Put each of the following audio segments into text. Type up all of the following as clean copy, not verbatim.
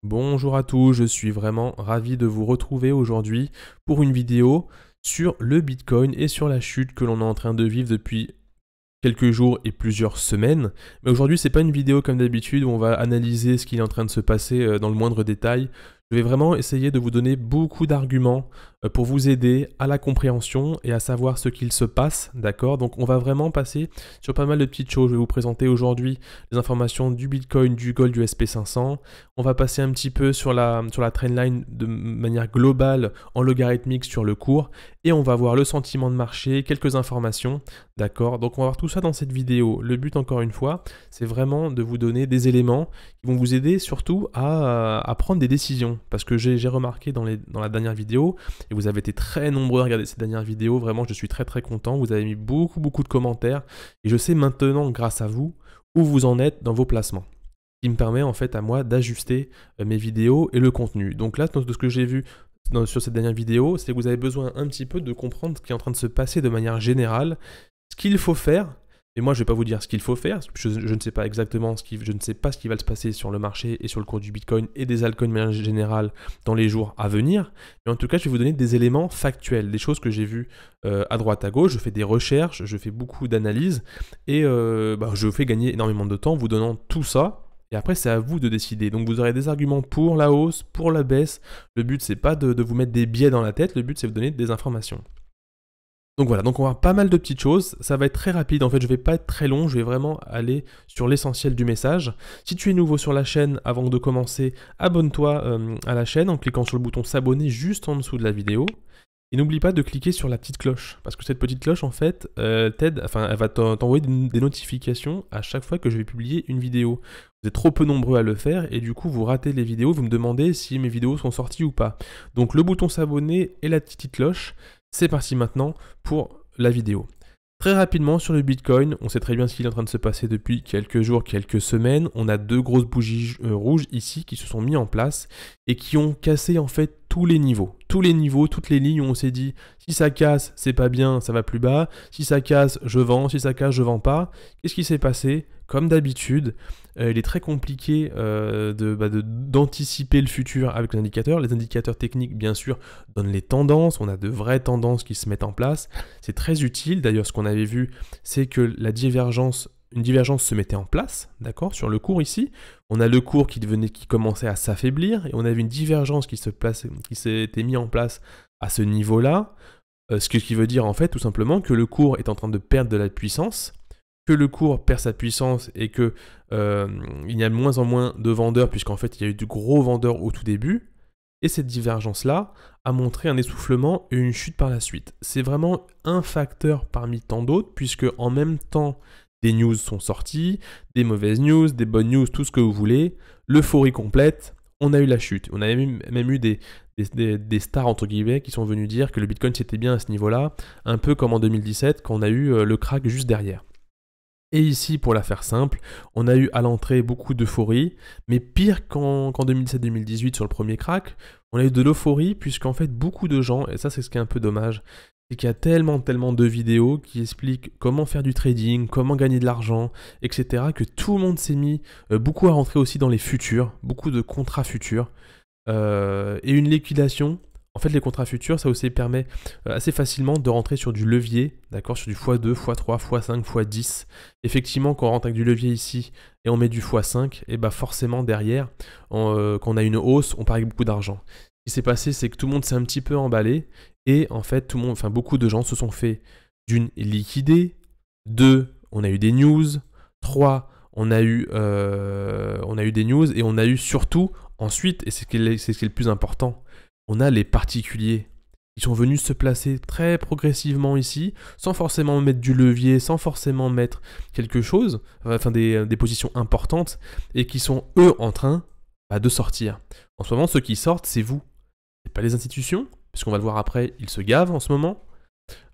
Bonjour à tous, je suis vraiment ravi de vous retrouver aujourd'hui pour une vidéo sur le Bitcoin et sur la chute que l'on est en train de vivre depuis quelques jours et plusieurs semaines. Mais aujourd'hui, c'est pas une vidéo comme d'habitude où on va analyser ce qui est en train de se passer dans le moindre détail. Je vais vraiment essayer de vous donner beaucoup d'arguments pour vous aider à la compréhension et à savoir ce qu'il se passe, d'accord? Donc on va vraiment passer sur pas mal de petites choses. Je vais vous présenter aujourd'hui les informations du Bitcoin, du Gold, du SP500. On va passer un petit peu sur la trendline de manière globale en logarithmique sur le cours. Et on va voir le sentiment de marché, quelques informations, d'accord? Donc on va voir tout ça dans cette vidéo. Le but, encore une fois, c'est vraiment de vous donner des éléments qui vont vous aider surtout à prendre des décisions. Parce que j'ai remarqué dans la dernière vidéo, et vous avez été très nombreux à regarder cette dernière vidéo, vraiment je suis très très content, vous avez mis beaucoup de commentaires, et je sais maintenant, grâce à vous, où vous en êtes dans vos placements. Qui me permet en fait à moi d'ajuster mes vidéos et le contenu. Donc là, de ce que j'ai vu sur cette dernière vidéo, c'est que vous avez besoin un petit peu de comprendre ce qui est en train de se passer de manière générale, ce qu'il faut faire. Et moi, je ne vais pas vous dire ce qu'il faut faire, je ne sais pas exactement je ne sais pas ce qui va se passer sur le marché et sur le cours du Bitcoin et des altcoins de manière générale dans les jours à venir. Mais en tout cas, je vais vous donner des éléments factuels, des choses que j'ai vues à droite à gauche. Je fais des recherches, je fais beaucoup d'analyses et je fais gagner énormément de temps en vous donnant tout ça. Et après, c'est à vous de décider. Donc, vous aurez des arguments pour la hausse, pour la baisse. Le but, c'est pas de vous mettre des biais dans la tête. Le but, c'est de vous donner des informations. Donc voilà, donc on va voir pas mal de petites choses, ça va être très rapide, en fait je vais pas être très long, je vais vraiment aller sur l'essentiel du message. Si tu es nouveau sur la chaîne, avant de commencer, abonne-toi à la chaîne en cliquant sur le bouton s'abonner juste en dessous de la vidéo. Et n'oublie pas de cliquer sur la petite cloche, parce que cette petite cloche en fait t'aide, enfin elle va t'envoyer des notifications à chaque fois que je vais publier une vidéo. Vous êtes trop peu nombreux à le faire et du coup vous ratez les vidéos, vous me demandez si mes vidéos sont sorties ou pas. Donc le bouton s'abonner et la petite cloche, c'est parti maintenant pour la vidéo. Très rapidement sur le Bitcoin, on sait très bien ce qui est en train de se passer depuis quelques jours, quelques semaines. On a deux grosses bougies rouges ici qui se sont mis en place et qui ont cassé en fait tous les niveaux, toutes les lignes où on s'est dit si ça casse, c'est pas bien, ça va plus bas. Si ça casse, je vends. Si ça casse, je vends pas. Qu'est-ce qui s'est passé? Comme d'habitude, il est très compliqué d'anticiper le futur avec les indicateurs. Les indicateurs techniques, bien sûr, donnent les tendances. On a de vraies tendances qui se mettent en place. C'est très utile. D'ailleurs, ce qu'on avait vu, c'est que une divergence se mettait en place, d'accord, sur le cours ici. On a le cours qui commençait à s'affaiblir et on avait une divergence qui s'était mise en place à ce niveau-là. Ce qui veut dire en fait tout simplement que le cours est en train de perdre de la puissance, que le cours perd sa puissance et que il y a de moins en moins de vendeurs puisqu'en fait il y a eu de gros vendeurs au tout début. Et cette divergence-là a montré un essoufflement et une chute par la suite. C'est vraiment un facteur parmi tant d'autres puisque en même temps des news sont sorties, des mauvaises news, des bonnes news, tout ce que vous voulez, l'euphorie complète, on a eu la chute. On a même eu des stars entre guillemets qui sont venus dire que le Bitcoin c'était bien à ce niveau-là, un peu comme en 2017 quand on a eu le crack juste derrière. Et ici, pour la faire simple, on a eu à l'entrée beaucoup d'euphorie, mais pire qu'en 2017-2018 sur le premier crack, on a eu de l'euphorie puisqu'en fait beaucoup de gens, et ça c'est ce qui est un peu dommage, c'est qu'il y a tellement de vidéos qui expliquent comment faire du trading, comment gagner de l'argent, etc. que tout le monde s'est mis beaucoup à rentrer aussi dans les futurs, beaucoup de contrats futurs, et une liquidation. En fait, les contrats futurs, ça aussi permet assez facilement de rentrer sur du levier, d'accord, sur du x2, x3, x5, x10. Effectivement, quand on rentre avec du levier ici et on met du x5, et bah forcément derrière, quand on a une hausse, on part avec beaucoup d'argent. Ce qui s'est passé, c'est que tout le monde s'est un petit peu emballé et en fait, beaucoup de gens se sont fait d'une liquider, 2, on a eu des news, 3, on a eu des news et on a eu surtout ensuite, et c'est ce qui est le plus important, on a les particuliers. Ils sont venus se placer très progressivement ici, sans forcément mettre du levier, sans forcément mettre quelque chose, des positions importantes, et qui sont eux en train de sortir. En ce moment, ceux qui sortent, c'est vous. C'est pas les institutions, puisqu'on va le voir après, ils se gavent en ce moment.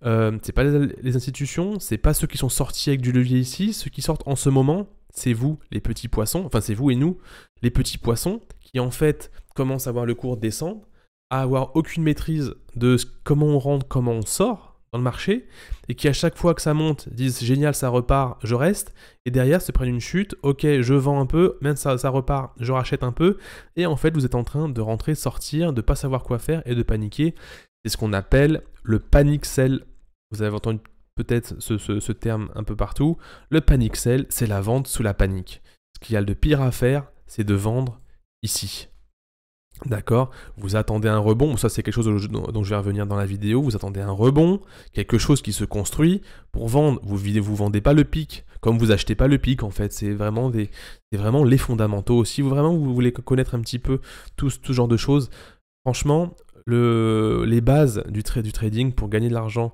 C'est pas les institutions, c'est pas ceux qui sont sortis avec du levier ici. Ceux qui sortent en ce moment, c'est vous, les petits poissons. Enfin, c'est vous et nous, les petits poissons, qui en fait commencent à voir le cours descendre, à avoir aucune maîtrise de comment on rentre, comment on sort, dans le marché et qui à chaque fois que ça monte disent c'est génial, ça repart, je reste, et derrière se prennent une chute, ok je vends un peu, même ça repart, je rachète un peu, et en fait vous êtes en train de rentrer, sortir, de pas savoir quoi faire et de paniquer. C'est ce qu'on appelle le panic sell. Vous avez entendu peut-être ce terme un peu partout. Le panic sell, c'est la vente sous la panique. Ce qu'il y a de pire à faire, c'est de vendre ici. D'accord, vous attendez un rebond, ça c'est quelque chose dont je vais revenir dans la vidéo, vous attendez un rebond, quelque chose qui se construit, pour vendre, vous vendez pas le pic, comme vous achetez pas le pic en fait, c'est vraiment les fondamentaux. Si vous voulez connaître un petit peu tout ce genre de choses, franchement, les bases du trading pour gagner de l'argent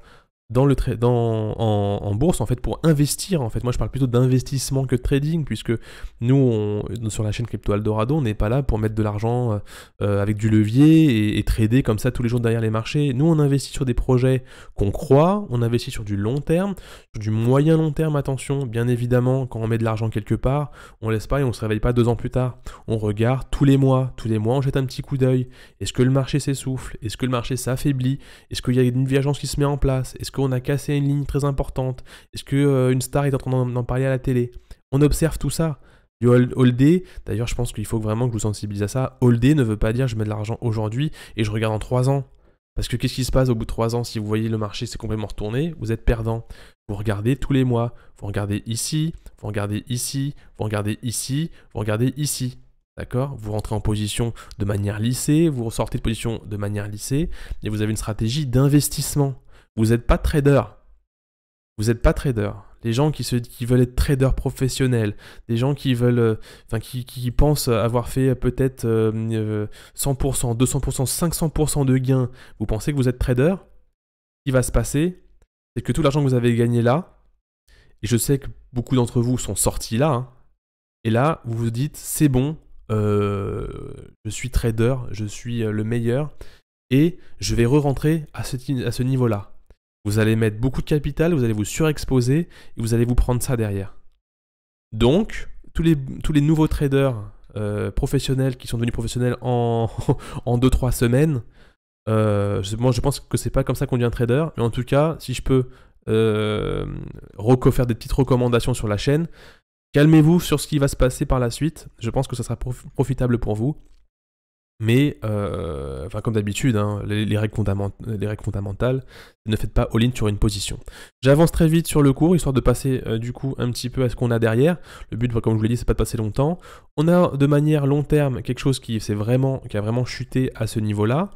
en bourse, en fait, pour investir, en fait. Moi, je parle plutôt d'investissement que de trading, puisque nous, sur la chaîne Crypto Eldorado, on n'est pas là pour mettre de l'argent avec du levier et trader comme ça tous les jours derrière les marchés. Nous, on investit sur des projets qu'on croit, on investit sur du long terme, sur du moyen long terme, attention, bien évidemment, quand on met de l'argent quelque part, on laisse pas et on se réveille pas 2 ans plus tard. On regarde tous les mois, on jette un petit coup d'œil. Est-ce que le marché s'essouffle? Est-ce que le marché s'affaiblit? Est-ce qu'il y a une divergence qui se met en place? Est-ce qu'on a cassé une ligne très importante? Est-ce qu'une star est en train d'en parler à la télé? On observe tout ça. Du hold-day, d'ailleurs je pense qu'il faut vraiment que je vous sensibilise à ça. Hold-day ne veut pas dire je mets de l'argent aujourd'hui et je regarde en 3 ans. Parce que qu'est-ce qui se passe au bout de 3 ans? Si vous voyez le marché s'est complètement retourné, vous êtes perdant. Vous regardez tous les mois, vous regardez ici, vous regardez ici, vous regardez ici, vous regardez ici. D'accord? Vous rentrez en position de manière lissée, vous ressortez de position de manière lissée, et vous avez une stratégie d'investissement. Vous n'êtes pas trader. Vous n'êtes pas trader. Les gens qui veulent être traders professionnels, des gens qui veulent, qui pensent avoir fait peut-être 100%, 200%, 500% de gains, vous pensez que vous êtes trader? Ce qui va se passer, c'est que tout l'argent que vous avez gagné là, et je sais que beaucoup d'entre vous sont sortis là, hein, et là, vous vous dites, c'est bon, je suis trader, je suis le meilleur, et je vais re-rentrer à ce niveau-là. Vous allez mettre beaucoup de capital, vous allez vous surexposer, et vous allez vous prendre ça derrière. Donc, tous les nouveaux traders professionnels qui sont devenus professionnels en 2-3 semaines, moi je pense que c'est pas comme ça qu'on devient trader, mais en tout cas, si je peux faire des petites recommandations sur la chaîne, calmez-vous sur ce qui va se passer par la suite, je pense que ça sera profitable pour vous. Mais, comme d'habitude, hein, les règles fondamentales, ne faites pas all-in sur une position. J'avance très vite sur le cours, histoire de passer du coup un petit peu à ce qu'on a derrière. Le but, comme je vous l'ai dit, c'est pas de passer longtemps. On a de manière long terme quelque chose qui a vraiment chuté à ce niveau-là.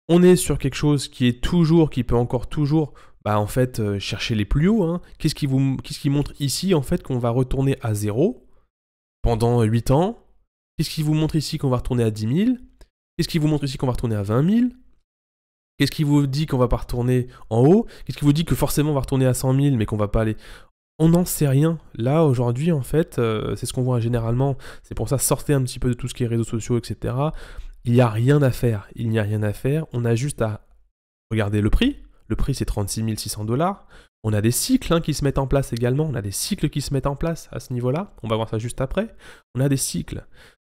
On est sur quelque chose qui peut encore toujours, chercher les plus hauts. Hein. Qu'est-ce qui montre ici, en fait, qu'on va retourner à 0 pendant 8 ans? Qu'est-ce qui vous montre ici qu'on va retourner à 10 000? Qu'est-ce qui vous montre ici qu'on va retourner à 20 000? Qu'est-ce qui vous dit qu'on va pas retourner en haut? Qu'est-ce qui vous dit que forcément on va retourner à 100 000 mais qu'on va pas aller... On n'en sait rien. Là, aujourd'hui, en fait, c'est ce qu'on voit généralement. C'est pour ça, sortez un petit peu de tout ce qui est réseaux sociaux, etc. Il n'y a rien à faire. Il n'y a rien à faire. On a juste à regarder le prix. Le prix, c'est 36 600 $. On a des cycles qui se mettent en place également. On a des cycles qui se mettent en place à ce niveau-là. On va voir ça juste après. On a des cycles.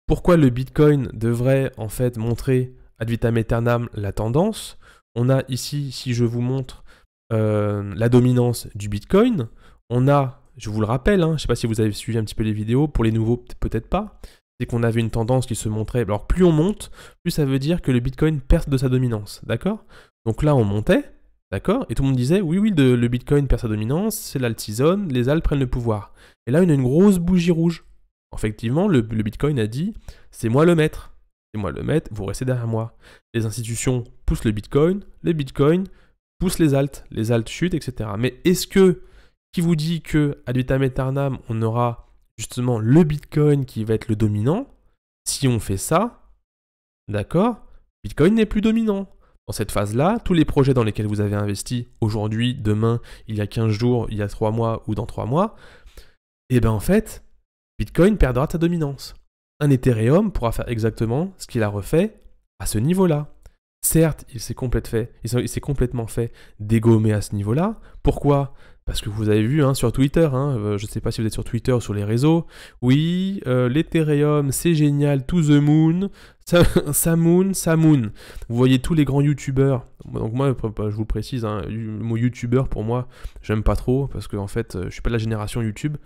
Pourquoi le Bitcoin devrait en fait montrer ad vitam aeternam la tendance? On a ici, si je vous montre la dominance du Bitcoin, on a, je vous le rappelle, je ne sais pas si vous avez suivi un petit peu les vidéos, pour les nouveaux peut-être pas, c'est qu'on avait une tendance qui se montrait, alors plus on monte, plus ça veut dire que le Bitcoin perd de sa dominance, d'accord? Donc là on montait, d'accord? Et tout le monde disait, oui, le Bitcoin perd sa dominance, c'est l'altizone, les alts prennent le pouvoir. Et là on a une grosse bougie rouge. Effectivement, le Bitcoin a dit « c'est moi le maître, vous restez derrière moi ». Les institutions poussent le Bitcoin pousse les alts chutent, etc. Mais est-ce que, qui vous dit que ad vitam aeternam, on aura justement le Bitcoin qui va être le dominant? Si on fait ça, d'accord, Bitcoin n'est plus dominant. Dans cette phase-là, tous les projets dans lesquels vous avez investi aujourd'hui, demain, il y a 15 jours, il y a 3 mois ou dans 3 mois, et bien en fait, Bitcoin perdra de sa dominance. Un Ethereum pourra faire exactement ce qu'il a refait à ce niveau-là. Certes, il s'est complètement fait dégommer à ce niveau-là. Pourquoi? Parce que vous avez vu hein, sur Twitter, hein, je ne sais pas si vous êtes sur Twitter ou sur les réseaux, oui, l'Ethereum c'est génial, to the moon, ça moon. Vous voyez tous les grands youtubeurs, donc moi je vous le précise, hein, le mot youtubeur pour moi, j'aime pas trop, parce que en fait je suis pas de la génération YouTube,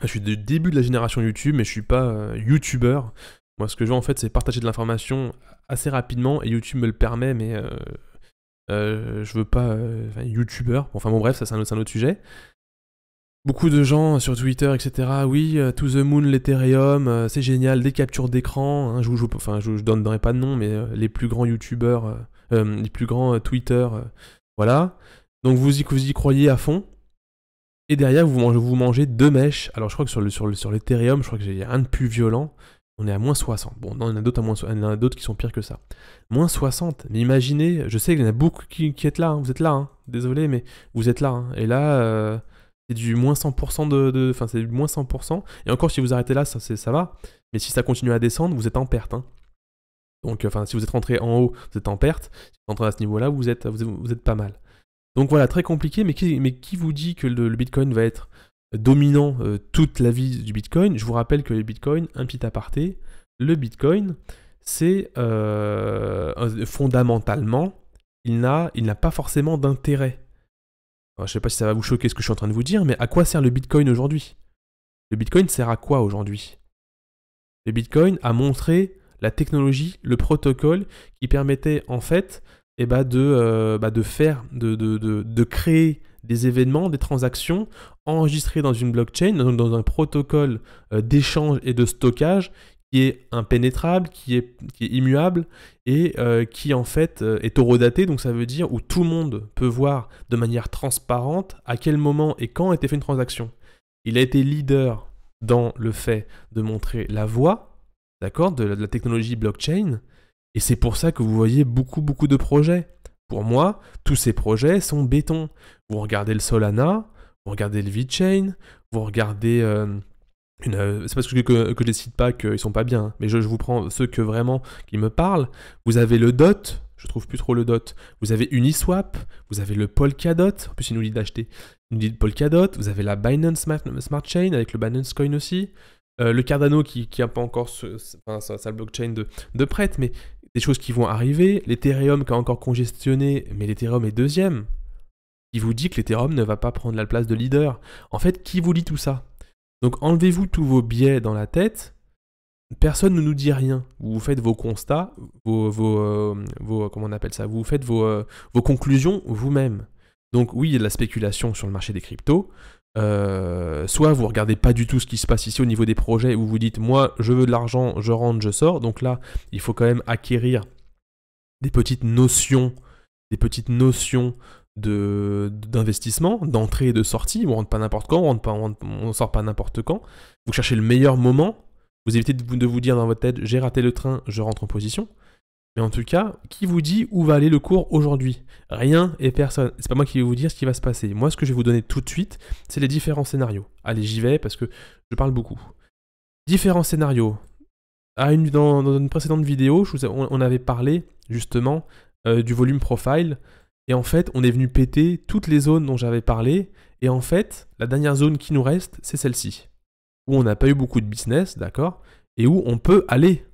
je suis du début de la génération YouTube, mais je suis pas youtubeur. Moi ce que je veux en fait c'est partager de l'information assez rapidement, et YouTube me le permet, mais je veux pas youtubeur. Enfin bon bref, ça c'est un autre sujet. Beaucoup de gens sur Twitter, etc. Oui, to the moon, l'Ethereum, c'est génial, des captures d'écran. Hein, je donnerai pas de nom, mais les plus grands youtubeurs, les plus grands Twitter, voilà. Donc vous y croyez à fond. Et derrière, vous mangez 2 mèches. Alors je crois que sur l'Ethereum, je crois que j'ai rien de plus violent. On est à moins 60. Bon, non, il y en a d'autres qui sont pires que ça. Moins 60. Mais imaginez, je sais qu'il y en a beaucoup qui êtes là. Hein, vous êtes là. Hein, désolé, mais vous êtes là. Hein, et là, c'est du moins 100% Enfin, c'est du moins 100%. Et encore, si vous arrêtez là, ça va. Mais si ça continue à descendre, vous êtes en perte. Hein. Donc, enfin, si vous êtes rentré en haut, vous êtes en perte. Si vous êtes rentré à ce niveau-là, vous êtes pas mal. Donc voilà, très compliqué. Mais qui vous dit que le Bitcoin va être dominant toute la vie du Bitcoin? Je vous rappelle que le Bitcoin, un petit aparté, le Bitcoin, c'est fondamentalement, il n'a pas forcément d'intérêt. Alors, je ne sais pas si ça va vous choquer ce que je suis en train de vous dire, mais à quoi sert le Bitcoin aujourd'hui? Le Bitcoin sert à quoi aujourd'hui? Le Bitcoin a montré la technologie, le protocole qui permettait en fait de créer des événements, des transactions enregistrées dans une blockchain, dans un protocole d'échange et de stockage qui est impénétrable, qui est immuable et qui en fait est horodaté, donc ça veut dire où tout le monde peut voir de manière transparente à quel moment et quand a été fait une transaction. Il a été leader dans le fait de montrer la voie, d'accord, de la technologie blockchain, et c'est pour ça que vous voyez beaucoup de projets. Pour moi, tous ces projets sont béton. Vous regardez le Solana, vous regardez le VeChain, vous regardez... c'est parce que je les cite pas qu'ils sont pas bien, hein, mais je vous prends ceux que vraiment qui me parlent. Vous avez le DOT, je trouve plus trop le DOT. Vous avez Uniswap, vous avez le Polkadot, en plus il nous dit d'acheter. Il nous dit Polkadot, vous avez la Binance Smart Chain avec le Binance Coin aussi. Le Cardano qui a pas encore sa blockchain de prête, mais des choses qui vont arriver. L'Ethereum qui a encore congestionné, mais l'Ethereum est deuxième. Qui vous dit que l'Ethereum ne va pas prendre la place de leader? En fait, qui vous dit tout ça? Donc enlevez-vous tous vos biais dans la tête. Personne ne nous dit rien. Vous faites vos constats, comment on appelle ça? Vous faites vos conclusions vous-même. Donc oui, il y a de la spéculation sur le marché des cryptos. Soit vous regardez pas du tout ce qui se passe ici au niveau des projets, où vous dites moi je veux de l'argent, je rentre, je sors. Donc là, il faut quand même acquérir des petites notions d'investissement, d'entrée et de sortie. On rentre pas n'importe quand, on sort pas n'importe quand. Vous cherchez le meilleur moment. Vous évitez de vous dire dans votre tête j'ai raté le train, je rentre en position. Mais en tout cas, qui vous dit où va aller le cours aujourd'hui? Rien et personne. C'est pas moi qui vais vous dire ce qui va se passer. Moi, ce que je vais vous donner tout de suite, c'est les différents scénarios. Allez, j'y vais parce que je parle beaucoup. Différents scénarios. Dans une précédente vidéo, on avait parlé justement du volume profile. Et en fait, on est venu péter toutes les zones dont j'avais parlé. Et en fait, la dernière zone qui nous reste, c'est celle-ci. Où on n'a pas eu beaucoup de business, d'accord? Et où on peut aller.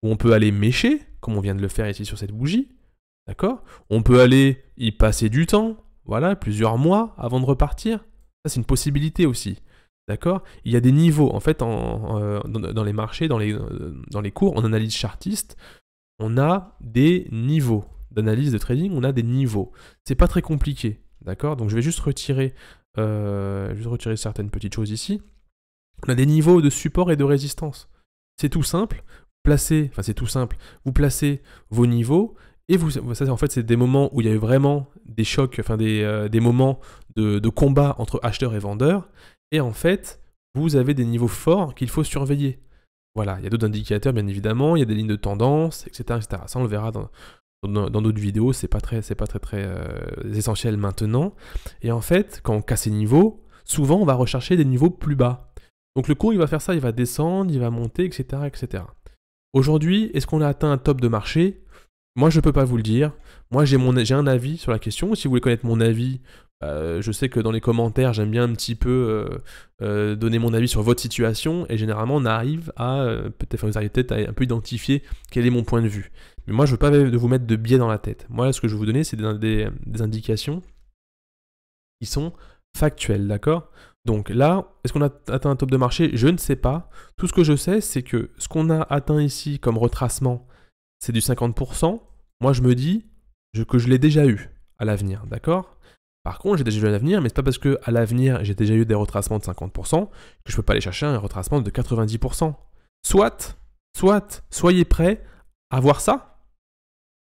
Où on peut aller mécher, comme on vient de le faire ici sur cette bougie, d'accord? On peut aller y passer du temps, voilà, plusieurs mois avant de repartir. Ça, c'est une possibilité aussi, d'accord? Il y a des niveaux, en fait, dans les marchés, dans les cours, en analyse chartiste, on a des niveaux d'analyse de trading, on a des niveaux. C'est pas très compliqué, d'accord? Donc je vais juste retirer certaines petites choses ici. On a des niveaux de support et de résistance. C'est tout simple. Vous placez vos niveaux et ça en fait c'est des moments où il y a eu vraiment des chocs, des moments de combat entre acheteurs et vendeurs, et en fait vous avez des niveaux forts qu'il faut surveiller. Voilà, il y a d'autres indicateurs bien évidemment, il y a des lignes de tendance, etc. Ça on le verra dans d'autres vidéos, c'est pas très essentiel maintenant. Et en fait, quand on casse ces niveaux, souvent on va rechercher des niveaux plus bas. Donc le cours il va faire ça, il va descendre, il va monter, etc. Aujourd'hui, est-ce qu'on a atteint un top de marché? Moi, je peux pas vous le dire. Moi, j'ai un avis sur la question. Si vous voulez connaître mon avis, je sais que dans les commentaires, j'aime bien un petit peu donner mon avis sur votre situation. Et généralement, on arrive à vous arrivez peut-être à un peu identifier quel est mon point de vue. Mais moi, je veux pas vous mettre de biais dans la tête. Moi, ce que je vais vous donner, c'est des indications qui sont factuelles, d'accord? Donc là, est-ce qu'on a atteint un top de marché? Je ne sais pas. Tout ce que je sais, c'est que ce qu'on a atteint ici comme retracement, c'est du 50%. Moi, je me dis que je l'ai déjà eu à l'avenir, d'accord? Par contre, j'ai déjà eu à l'avenir, mais c'est pas parce que à l'avenir, j'ai déjà eu des retracements de 50% que je peux pas aller chercher un retracement de 90%. Soit, soyez prêts à voir ça.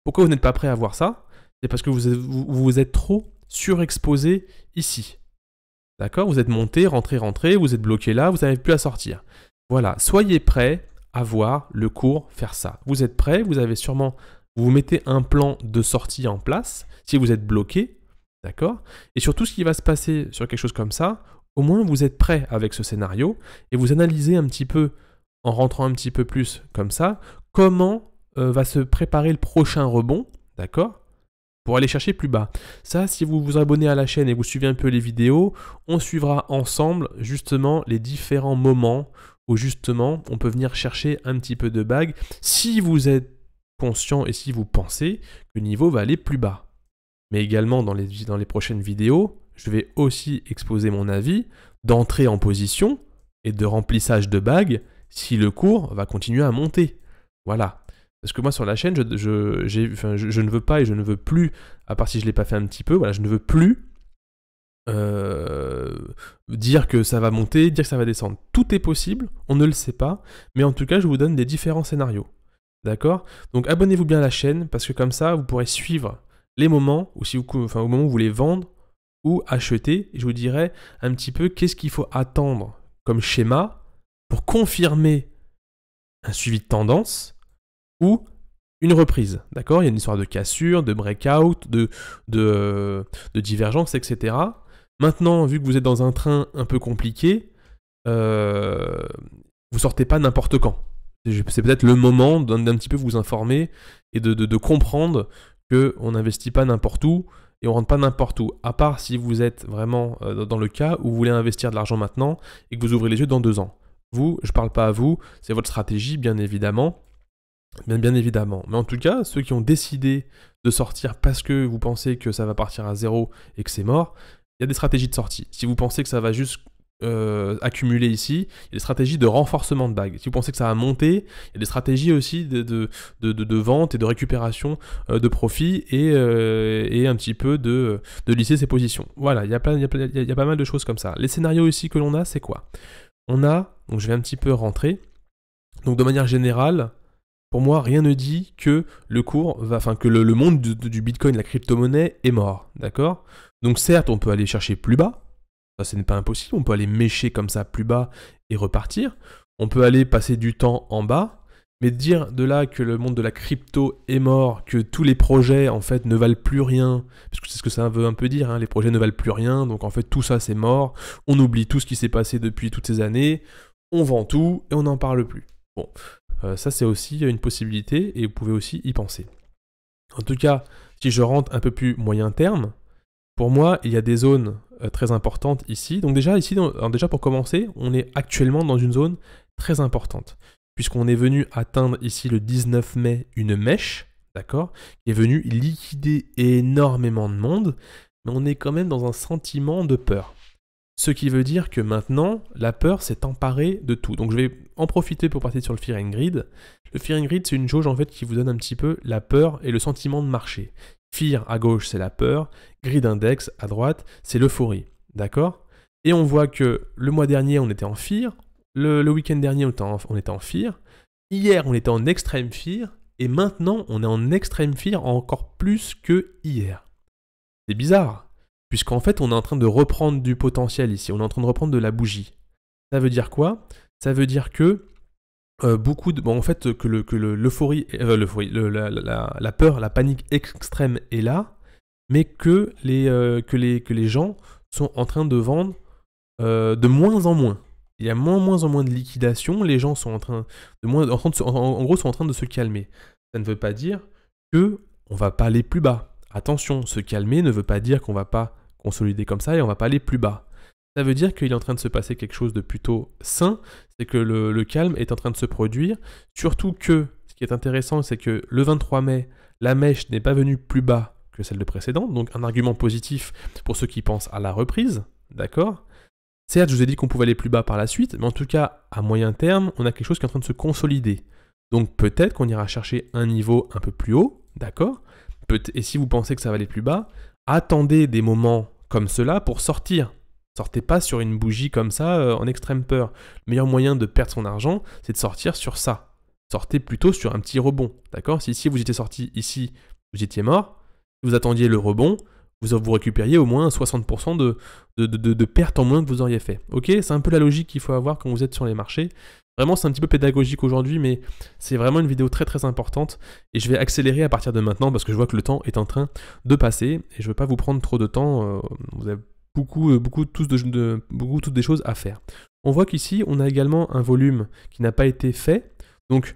Pourquoi vous n'êtes pas prêt à voir ça? C'est parce que vous êtes trop surexposé ici. D'accord? Vous êtes monté, rentré, vous êtes bloqué là, vous n'arrivez plus à sortir. Voilà, soyez prêts à voir le cours faire ça. Vous êtes prêts, vous mettez un plan de sortie en place, si vous êtes bloqué, d'accord? Et sur tout ce qui va se passer sur quelque chose comme ça, au moins vous êtes prêts avec ce scénario, et vous analysez un petit peu, en rentrant un petit peu plus comme ça, comment va se préparer le prochain rebond, d'accord? Pour aller chercher plus bas. Ça, si vous vous abonnez à la chaîne et vous suivez un peu les vidéos, on suivra ensemble justement les différents moments où justement on peut venir chercher un petit peu de bague si vous êtes conscient et si vous pensez que le niveau va aller plus bas. Mais également dans les prochaines vidéos, je vais aussi exposer mon avis d'entrée en position et de remplissage de bague si le cours va continuer à monter. Voilà. Parce que moi sur la chaîne, je ne veux pas et je ne veux plus, à part si je ne l'ai pas fait un petit peu, voilà, je ne veux plus dire que ça va monter, dire que ça va descendre. Tout est possible, on ne le sait pas, mais en tout cas je vous donne des différents scénarios. D'accord? Donc abonnez-vous bien à la chaîne, parce que comme ça vous pourrez suivre les moments, ou si vous, au moment où vous voulez vendre ou acheter, et je vous dirai un petit peu qu'est-ce qu'il faut attendre comme schéma pour confirmer un suivi de tendance ou une reprise, d'accord? Il y a une histoire de cassure, de breakout, de divergence, etc. Maintenant, vu que vous êtes dans un train un peu compliqué, vous sortez pas n'importe quand. C'est peut-être le moment d'un petit peu vous informer et de comprendre qu'on n'investit pas n'importe où et on rentre pas n'importe où, à part si vous êtes vraiment dans le cas où vous voulez investir de l'argent maintenant et que vous ouvrez les yeux dans 2 ans. Vous, je parle pas à vous, c'est votre stratégie, bien évidemment. Bien évidemment. Mais en tout cas, ceux qui ont décidé de sortir parce que vous pensez que ça va partir à zéro et que c'est mort, il y a des stratégies de sortie. Si vous pensez que ça va juste accumuler ici, il y a des stratégies de renforcement de bague. Si vous pensez que ça va monter, il y a des stratégies aussi de vente et de récupération de profit et un petit peu de lisser ses positions. Voilà, il y a pas mal de choses comme ça. Les scénarios ici que l'on a, c'est quoi? On a, donc je vais un petit peu rentrer, donc de manière générale, pour moi, rien ne dit que le cours que le monde du Bitcoin, la crypto-monnaie, est mort, d'accord? Donc certes, on peut aller chercher plus bas, ça ce n'est pas impossible, on peut aller mécher comme ça plus bas et repartir, on peut aller passer du temps en bas, mais dire de là que le monde de la crypto est mort, que tous les projets en fait ne valent plus rien, parce que c'est ce que ça veut un peu dire, hein, les projets ne valent plus rien, donc en fait tout ça c'est mort, on oublie tout ce qui s'est passé depuis toutes ces années, on vend tout et on n'en parle plus. Bon. Ça, c'est aussi une possibilité et vous pouvez aussi y penser. En tout cas, si je rentre un peu plus moyen terme, pour moi, il y a des zones très importantes ici. Donc déjà, déjà pour commencer, on est actuellement dans une zone très importante, puisqu'on est venu atteindre ici le 19 mai une mèche, d'accord, qui est venue liquider énormément de monde, mais on est quand même dans un sentiment de peur. Ce qui veut dire que maintenant, la peur s'est emparée de tout. Donc je vais en profiter pour partir sur le Fear and Greed. Le Fear and Greed, c'est une jauge en fait qui vous donne un petit peu la peur et le sentiment de marché. Fear à gauche, c'est la peur. Greed Index à droite, c'est l'euphorie. D'accord? Et on voit que le mois dernier, on était en Fear. Le week-end dernier, on était en Fear. Hier, on était en Extreme Fear. Et maintenant, on est en Extreme Fear encore plus que hier. C'est bizarre. Puisqu'en fait, on est en train de reprendre du potentiel ici, on est en train de reprendre de la bougie. Ça veut dire quoi? Ça veut dire que l'euphorie, la peur, la panique extrême est là, mais que les gens sont en train de vendre de moins en moins. Il y a moins en moins de liquidation, les gens sont en train de se calmer. Ça ne veut pas dire que on va pas aller plus bas. Attention, se calmer ne veut pas dire qu'on va pas consolider comme ça et on va pas aller plus bas. Ça veut dire qu'il est en train de se passer quelque chose de plutôt sain, c'est que le calme est en train de se produire, surtout que, ce qui est intéressant, c'est que le 23 mai, la mèche n'est pas venue plus bas que celle de précédente, donc un argument positif pour ceux qui pensent à la reprise, d'accord? Certes, je vous ai dit qu'on pouvait aller plus bas par la suite, mais en tout cas, à moyen terme, on a quelque chose qui est en train de se consolider. Donc peut-être qu'on ira chercher un niveau un peu plus haut, d'accord? Et si vous pensez que ça va aller plus bas, attendez des moments comme cela pour sortir. Sortez pas sur une bougie comme ça en extrême peur. Le meilleur moyen de perdre son argent, c'est de sortir sur ça. Sortez plutôt sur un petit rebond, d'accord? Si ici vous étiez sorti ici, vous étiez mort, vous attendiez le rebond, vous récupériez au moins 60% de pertes en moins que vous auriez fait. Ok? C'est un peu la logique qu'il faut avoir quand vous êtes sur les marchés. Vraiment, c'est un petit peu pédagogique aujourd'hui, mais c'est vraiment une vidéo très très importante et je vais accélérer à partir de maintenant parce que je vois que le temps est en train de passer et je ne veux pas vous prendre trop de temps. Vous avez beaucoup toutes des choses à faire. On voit qu'ici, on a également un volume qui n'a pas été fait. Donc,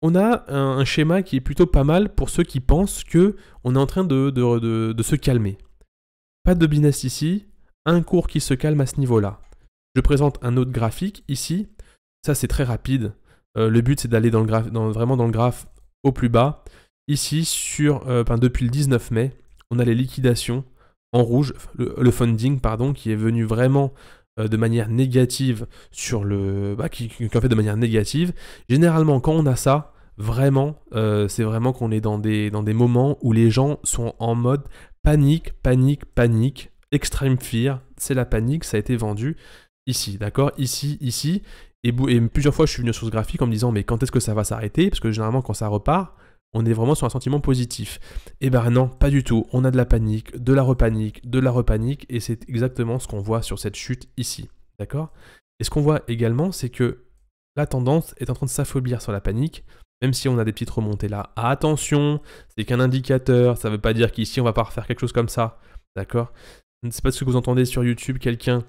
on a un schéma qui est plutôt pas mal pour ceux qui pensent qu'on est en train de se calmer. Pas de business ici, un cours qui se calme à ce niveau-là. Je présente un autre graphique ici. Ça, c'est très rapide. Le but, c'est d'aller vraiment dans le graphe au plus bas. Ici, depuis le 19 mai, on a les liquidations en rouge, le funding, pardon, qui est venu vraiment de manière négative qui en fait de manière négative. Généralement, quand on a ça, vraiment, c'est vraiment qu'on est dans des moments où les gens sont en mode panique, extreme fear, c'est la panique, ça a été vendu ici, d'accord? Ici. Et plusieurs fois, je suis venu sur ce graphique en me disant, mais quand est-ce que ça va s'arrêter? Parce que généralement, quand ça repart, on est vraiment sur un sentiment positif. Et ben non, pas du tout. On a de la panique, de la repanique, et c'est exactement ce qu'on voit sur cette chute ici, d'accord? Et ce qu'on voit également, c'est que la tendance est en train de s'affaiblir sur la panique, même si on a des petites remontées là. Attention, c'est qu'un indicateur, ça ne veut pas dire qu'ici, on va pas refaire quelque chose comme ça, d'accord? Je ne sais pas ce que vous entendez sur YouTube, quelqu'un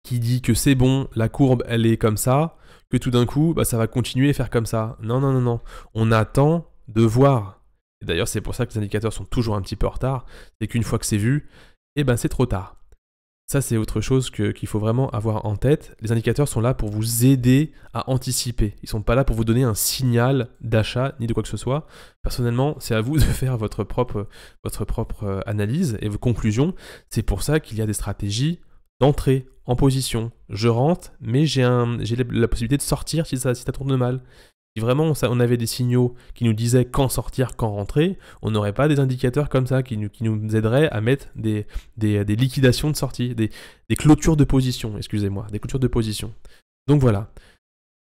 qui dit que c'est bon, la courbe elle est comme ça, que tout d'un coup ça va continuer à faire comme ça. Non. On attend de voir. Et d'ailleurs c'est pour ça que les indicateurs sont toujours un petit peu en retard, c'est qu'une fois que c'est vu, c'est trop tard. Ça c'est autre chose qu'il faut vraiment avoir en tête. Les indicateurs sont là pour vous aider à anticiper. Ils ne sont pas là pour vous donner un signal d'achat ni de quoi que ce soit. Personnellement, c'est à vous de faire votre propre analyse et vos conclusions. C'est pour ça qu'il y a des stratégies d'entrée en position. Je rentre, mais j'ai la possibilité de sortir si ça tourne mal. Si vraiment on avait des signaux qui nous disaient quand sortir, quand rentrer, on n'aurait pas des indicateurs comme ça qui nous aideraient à mettre des liquidations de sortie, des clôtures de position, excusez-moi, des clôtures de position. Donc voilà.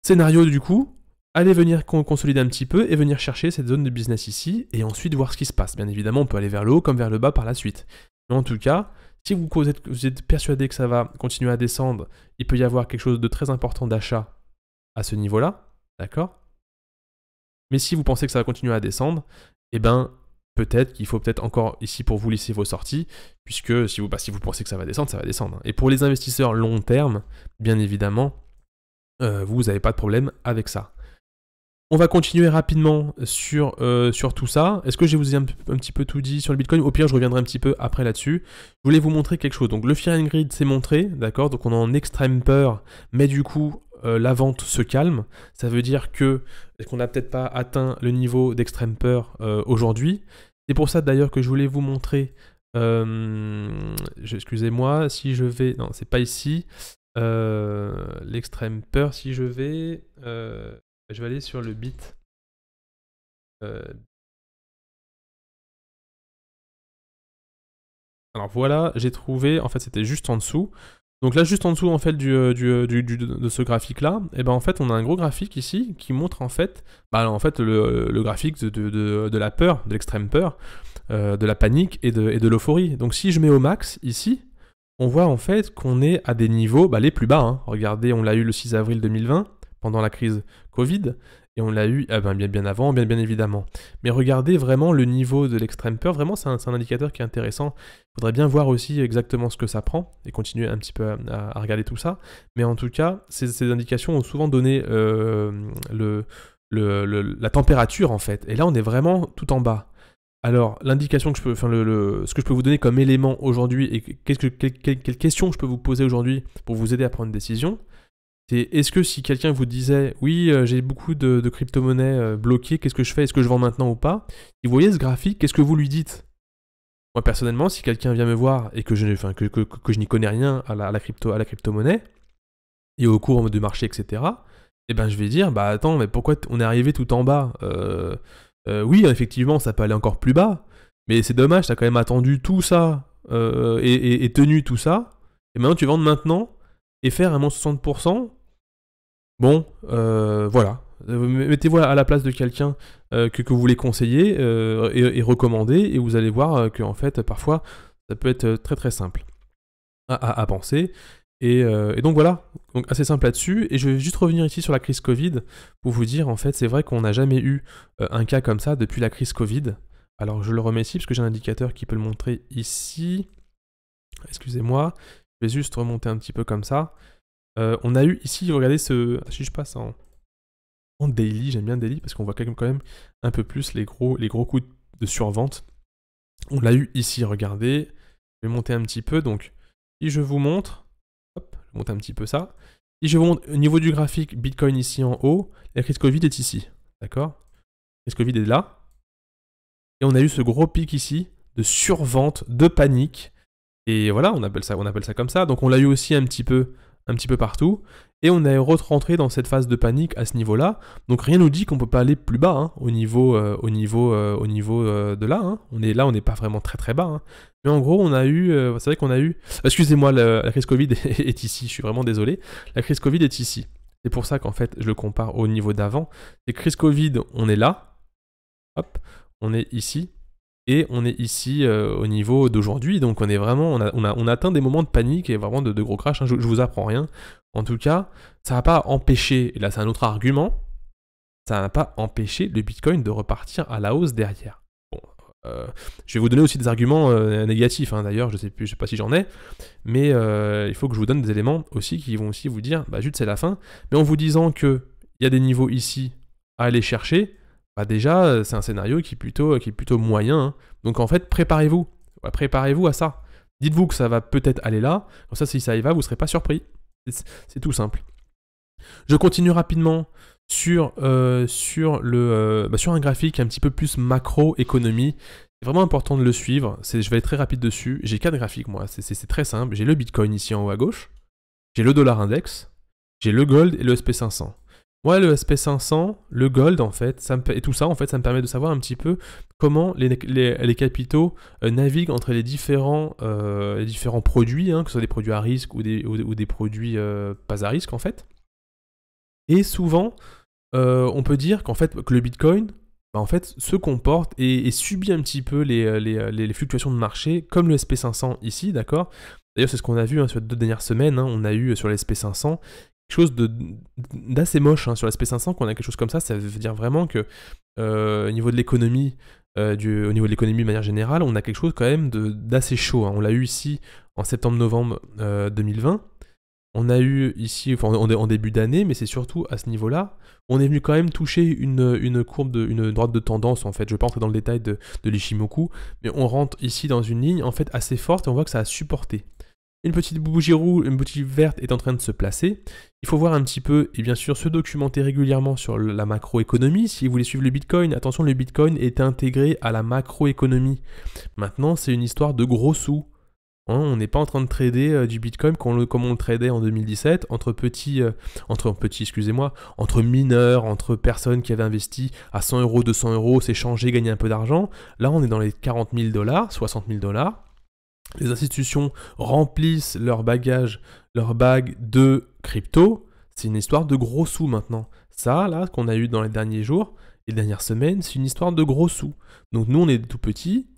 Scénario du coup, allez venir consolider un petit peu et venir chercher cette zone de business ici et ensuite voir ce qui se passe. Bien évidemment, on peut aller vers le haut comme vers le bas par la suite. Mais en tout cas, si vous êtes persuadé que ça va continuer à descendre, il peut y avoir quelque chose de très important d'achat à ce niveau-là, d'accord? Mais si vous pensez que ça va continuer à descendre, peut-être qu'il faut encore ici pour vous lisser vos sorties, puisque si vous pensez que ça va descendre, ça va descendre. Et pour les investisseurs long terme, bien évidemment, vous n'avez pas de problème avec ça. On va continuer rapidement sur tout ça. Est-ce que je vous ai un petit peu tout dit sur le Bitcoin? Au pire, je reviendrai un petit peu après là-dessus. Je voulais vous montrer quelque chose. Donc le Fear and Greed s'est montré, d'accord? Donc on est en extrême peur, mais du coup, la vente se calme. Ça veut dire qu'on n'a peut-être pas atteint le niveau d'extrême peur aujourd'hui. C'est pour ça d'ailleurs que je voulais vous montrer... excusez-moi, si je vais... Non, c'est pas ici. L'extrême peur, si je vais aller sur le bit. Alors voilà, j'ai trouvé, en fait c'était juste en dessous. Donc là, juste en dessous en fait de ce graphique-là, en fait on a un gros graphique ici qui montre en fait, le graphique de la peur, de l'extrême peur, de la panique et de l'euphorie. Donc si je mets au max ici, on voit en fait qu'on est à des niveaux les plus bas. Hein. Regardez, on l'a eu le 6 avril 2020, pendant la crise Covid, et on l'a eu bien avant, bien évidemment. Mais regardez vraiment le niveau de l'extrême peur, vraiment c'est un indicateur qui est intéressant. Il faudrait bien voir aussi exactement ce que ça prend, et continuer un petit peu à regarder tout ça. Mais en tout cas, ces indications ont souvent donné la température en fait. Et là, on est vraiment tout en bas. Alors, l'indication que je peux, enfin, ce que je peux vous donner comme élément aujourd'hui et quelles questions je peux vous poser aujourd'hui pour vous aider à prendre une décision, c'est est-ce que si quelqu'un vous disait oui, j'ai beaucoup de crypto-monnaies bloquées, qu'est-ce que je fais? Est-ce que je vends maintenant ou pas? Et vous voyez ce graphique, qu'est-ce que vous lui dites? Moi personnellement, si quelqu'un vient me voir et que je n'y connais rien à la crypto-monnaie et au cours du marché, etc., eh ben je vais dire bah attends, mais pourquoi on est arrivé tout en bas? Oui, effectivement, ça peut aller encore plus bas, mais c'est dommage, t'as quand même attendu tout ça et tenu tout ça, et maintenant tu vends maintenant et faire un moins 60%. Bon, voilà. Mettez-vous à la place de quelqu'un que vous voulez conseiller et recommander, et vous allez voir que en fait, parfois, ça peut être très très simple à penser. Et donc voilà, donc assez simple là-dessus. Et je vais juste revenir ici sur la crise Covid pour vous dire, en fait, c'est vrai qu'on n'a jamais eu un cas comme ça depuis la crise Covid. Alors je le remets ici parce que j'ai un indicateur qui peut le montrer ici. Excusez-moi, je vais juste remonter un petit peu comme ça. On a eu ici, regardez si je passe en daily, j'aime bien daily parce qu'on voit quand même un peu plus les gros coups de survente. On l'a eu ici, regardez. Je vais monter un petit peu, donc si je vous montre, hop, je monte un petit peu ça. Si je vous montre au niveau du graphique, Bitcoin ici en haut, la crise Covid est ici, d'accord? La crise Covid est là. Et on a eu ce gros pic ici de survente, de panique. Et voilà, on appelle ça comme ça. Donc on l'a eu aussi un petit peu partout. Et on est rentré dans cette phase de panique à ce niveau-là. Donc rien nous dit qu'on peut pas aller plus bas hein, au niveau de là. Hein. On n'est pas vraiment très très bas. Hein. Mais en gros, on a eu, c'est vrai qu'on a eu. Excusez-moi, la crise Covid est ici. Je suis vraiment désolé. La crise Covid est ici. C'est pour ça qu'en fait, je le compare au niveau d'avant. Les crises Covid, on est là. Hop, on est ici. Et on est ici au niveau d'aujourd'hui, donc on est vraiment, on a atteint des moments de panique et vraiment de gros crash. Hein. Je vous apprends rien. En tout cas, ça n'a pas empêché, et là c'est un autre argument, ça n'a pas empêché le Bitcoin de repartir à la hausse derrière. Bon, je vais vous donner aussi des arguments négatifs. Hein, d'ailleurs, je sais pas si j'en ai, mais il faut que je vous donne des éléments aussi qui vont aussi vous dire, bah juste c'est la fin. Mais en vous disant que il y a des niveaux ici à aller chercher. Bah déjà, c'est un scénario qui est plutôt moyen. Hein. Donc en fait, préparez-vous. Ouais, préparez-vous à ça. Dites-vous que ça va peut-être aller là. Comme ça, si ça y va, vous ne serez pas surpris. C'est tout simple. Je continue rapidement sur un graphique un petit peu plus macroéconomie. C'est vraiment important de le suivre. Je vais être très rapide dessus. J'ai 4 graphiques, moi. C'est très simple. J'ai le Bitcoin ici en haut à gauche. J'ai le dollar index. J'ai le gold et le SP500. Moi, le SP500, le gold, en fait, et tout ça, en fait, ça me permet de savoir un petit peu comment les capitaux naviguent entre les différents produits, hein, que ce soit des produits à risque ou des produits pas à risque, en fait. Et souvent, on peut dire qu'en fait, que le Bitcoin, bah, en fait, se comporte et subit un petit peu les fluctuations de marché, comme le SP500 ici, d'accord? D'ailleurs, c'est ce qu'on a vu hein, sur les 2 dernières semaines. Hein, on a eu sur le SP500 quelque chose d'assez moche hein, sur l'SP500, qu'on a quelque chose comme ça veut dire vraiment que au niveau de l'économie, au niveau de l'économie de manière générale, on a quelque chose quand même d'assez chaud. Hein. On l'a eu ici en septembre-novembre 2020. On a eu ici, enfin en début d'année, mais c'est surtout à ce niveau-là, on est venu quand même toucher une courbe, une droite de tendance en fait. Je ne vais pas entrer dans le détail de l'Ishimoku, mais on rentre ici dans une ligne en fait assez forte et on voit que ça a supporté. Une petite bougie rouge, une bougie verte est en train de se placer. Il faut voir un petit peu, et bien sûr se documenter régulièrement sur la macroéconomie. Si vous voulez suivre le Bitcoin, attention, le Bitcoin est intégré à la macroéconomie. Maintenant, c'est une histoire de gros sous. Hein, on n'est pas en train de trader du Bitcoin comme on le tradait en 2017, entre mineurs, entre personnes qui avaient investi à 100 euros, 200 euros, s'échanger, gagner un peu d'argent. Là, on est dans les 40 000 $, 60 000 $. Les institutions remplissent leur bague de crypto. C'est une histoire de gros sous maintenant. Ça, là, qu'on a eu dans les derniers jours, les dernières semaines, c'est une histoire de gros sous. Donc nous, on est tout petits.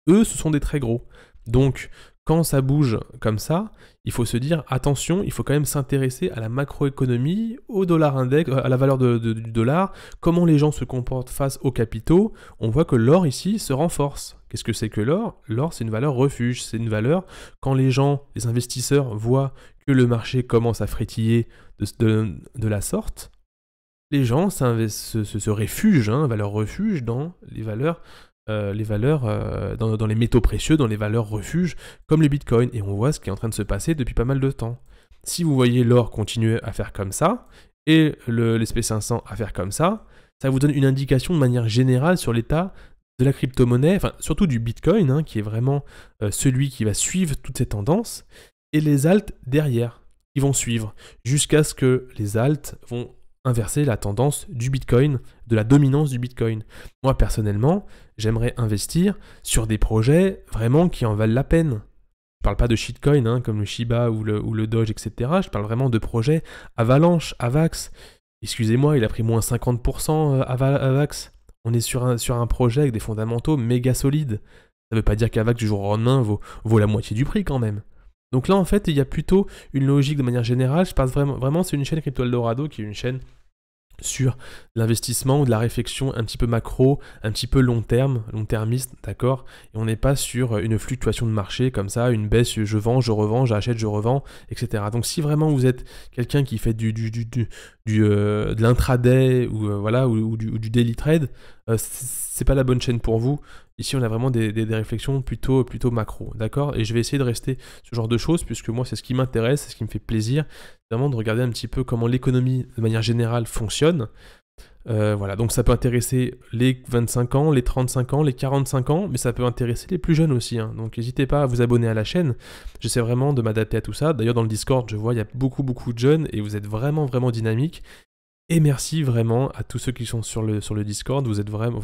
Eux, ce sont des très gros. Donc, quand ça bouge comme ça, il faut se dire, attention, il faut quand même s'intéresser à la macroéconomie, au dollar index, à la valeur du dollar, comment les gens se comportent face aux capitaux. On voit que l'or ici se renforce. Qu'est-ce que c'est que l'or? L'or, c'est une valeur refuge. C'est une valeur, quand les gens, les investisseurs voient que le marché commence à frétiller de la sorte, les gens se réfugient, hein, valeurs refuge dans les valeurs, dans les métaux précieux, dans les valeurs refuges, comme le Bitcoin. Et on voit ce qui est en train de se passer depuis pas mal de temps. Si vous voyez l'or continuer à faire comme ça, et l'SP500 à faire comme ça vous donne une indication de manière générale sur l'état de la crypto-monnaie, enfin surtout du Bitcoin, hein, qui est vraiment celui qui va suivre toutes ces tendances, et les alts derrière, qui vont suivre, jusqu'à ce que les alts vont inverser la tendance du Bitcoin, de la dominance du Bitcoin. Moi, personnellement, j'aimerais investir sur des projets vraiment qui en valent la peine. Je parle pas de shitcoin, hein, comme le Shiba ou le Doge, etc. Je parle vraiment de projets Avalanche, Avax. Excusez-moi, il a pris moins 50% Avax. On est sur un projet avec des fondamentaux méga solides. Ça veut pas dire qu'Avax du jour au lendemain vaut la moitié du prix quand même. Donc là, en fait, il y a plutôt une logique de manière générale. Je pense vraiment c'est une chaîne Crypto Eldorado qui est une chaîne sur l'investissement ou de la réflexion un petit peu macro, un petit peu long-termiste, d'accord? Et on n'est pas sur une fluctuation de marché comme ça, une baisse, je vends, je revends, j'achète, je revends, etc. Donc si vraiment vous êtes quelqu'un qui fait de l'intraday ou du daily trade, c'est pas la bonne chaîne pour vous. Ici, on a vraiment des réflexions plutôt macro, d'accord? Et je vais essayer de rester ce genre de choses, puisque moi, c'est ce qui m'intéresse, c'est ce qui me fait plaisir, vraiment de regarder un petit peu comment l'économie, de manière générale, fonctionne. Voilà, donc ça peut intéresser les 25 ans, les 35 ans, les 45 ans, mais ça peut intéresser les plus jeunes aussi, hein. Donc n'hésitez pas à vous abonner à la chaîne. J'essaie vraiment de m'adapter à tout ça. D'ailleurs, dans le Discord, je vois, il y a beaucoup de jeunes, et vous êtes vraiment dynamiques. Et merci vraiment à tous ceux qui sont sur le Discord. Vous êtes vraiment,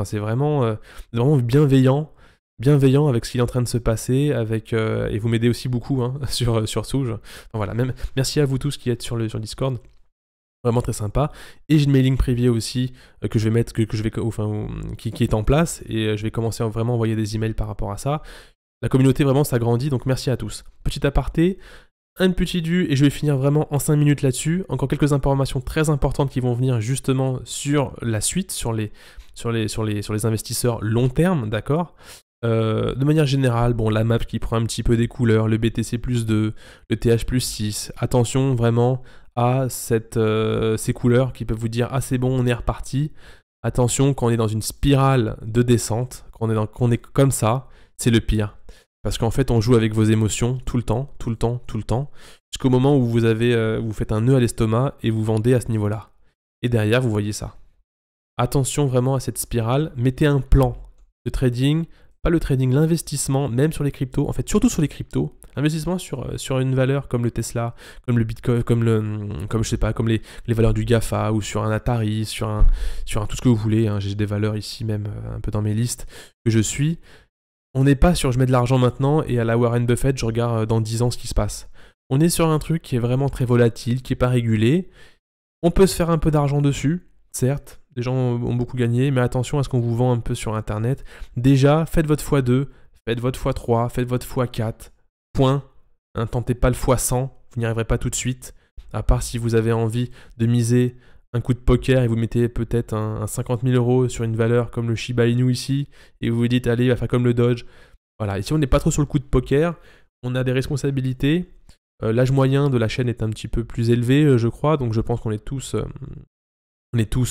c'est vraiment bienveillant avec ce qui est en train de se passer, et vous m'aidez aussi beaucoup, hein, sur Souge. Enfin, voilà, même merci à vous tous qui êtes sur le Discord. Vraiment très sympa. Et j'ai une mailing privée aussi que je vais mettre, qui est en place, et je vais commencer à vraiment envoyer des emails par rapport à ça. La communauté vraiment s'agrandit, donc merci à tous. Petit aparté. Un petit dû, et je vais finir vraiment en 5 minutes là-dessus. Encore quelques informations très importantes qui vont venir justement sur la suite, sur les investisseurs long terme, d'accord? De manière générale, bon, la map qui prend un petit peu des couleurs, le BTC plus 2, le TH plus 6. Attention vraiment à ces couleurs qui peuvent vous dire « Ah, c'est bon, on est reparti ». Attention, quand on est dans une spirale de descente, quand on est comme ça, c'est le pire. Parce qu'en fait, on joue avec vos émotions tout le temps, jusqu'au moment où vous faites un nœud à l'estomac et vous vendez à ce niveau-là. Et derrière, vous voyez ça. Attention vraiment à cette spirale. Mettez un plan de trading, pas le trading, l'investissement, même sur les cryptos, en fait, surtout sur les cryptos. Investissement sur une valeur comme le Tesla, comme le Bitcoin, comme les valeurs du GAFA, ou sur un Atari, sur un tout ce que vous voulez, hein. J'ai des valeurs ici même, un peu dans mes listes, que je suis. On n'est pas sur je mets de l'argent maintenant et à la Warren Buffett, je regarde dans 10 ans ce qui se passe. On est sur un truc qui est vraiment très volatile, qui n'est pas régulé. On peut se faire un peu d'argent dessus, certes. Les gens ont beaucoup gagné, mais attention à ce qu'on vous vend un peu sur Internet. Déjà, faites votre x2, faites votre x3, faites votre x4. Point. Hein, tentez pas le x100, vous n'y arriverez pas tout de suite. À part si vous avez envie de miser un coup de poker et vous mettez peut-être un 50 000 € sur une valeur comme le Shiba Inu ici, et vous vous dites, allez, il va faire comme le Doge. Voilà, ici on n'est pas trop sur le coup de poker, on a des responsabilités. L'âge moyen de la chaîne est un petit peu plus élevé, je crois, donc je pense qu'on est tous...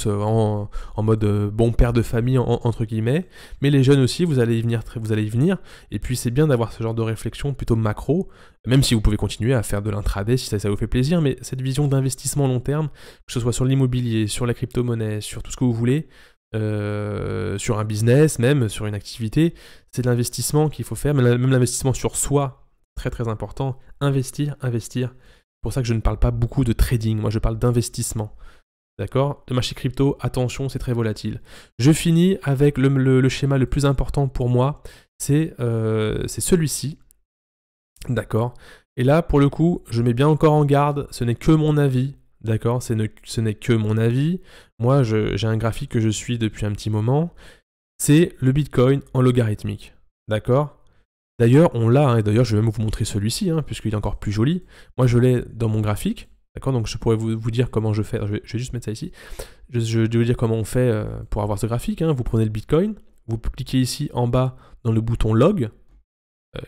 en mode bon père de famille, entre guillemets. Mais les jeunes aussi, vous allez y venir. Et puis c'est bien d'avoir ce genre de réflexion plutôt macro, même si vous pouvez continuer à faire de l'intraday si ça vous fait plaisir. Mais cette vision d'investissement long terme, que ce soit sur l'immobilier, sur la crypto-monnaie, sur tout ce que vous voulez, sur un business, même sur une activité, c'est de l'investissement qu'il faut faire. Même l'investissement sur soi, très très important. Investir. C'est pour ça que je ne parle pas beaucoup de trading. Moi, je parle d'investissement. D'accord? Le marché crypto, attention, c'est très volatile. Je finis avec le schéma le plus important pour moi, c'est celui-ci. D'accord? Et là, pour le coup, je mets bien encore en garde, ce n'est que mon avis. D'accord? Ce n'est que mon avis. Moi, j'ai un graphique que je suis depuis un petit moment. C'est le Bitcoin en logarithmique. D'accord? D'ailleurs, on l'a, hein, d'ailleurs, je vais même vous montrer celui-ci, hein, puisqu'il est encore plus joli. Moi, je l'ai dans mon graphique. D'accord, donc je pourrais vous dire comment je fais. Je vais juste mettre ça ici. Je vais vous dire comment on fait pour avoir ce graphique, hein. Vous prenez le Bitcoin, vous cliquez ici en bas dans le bouton log.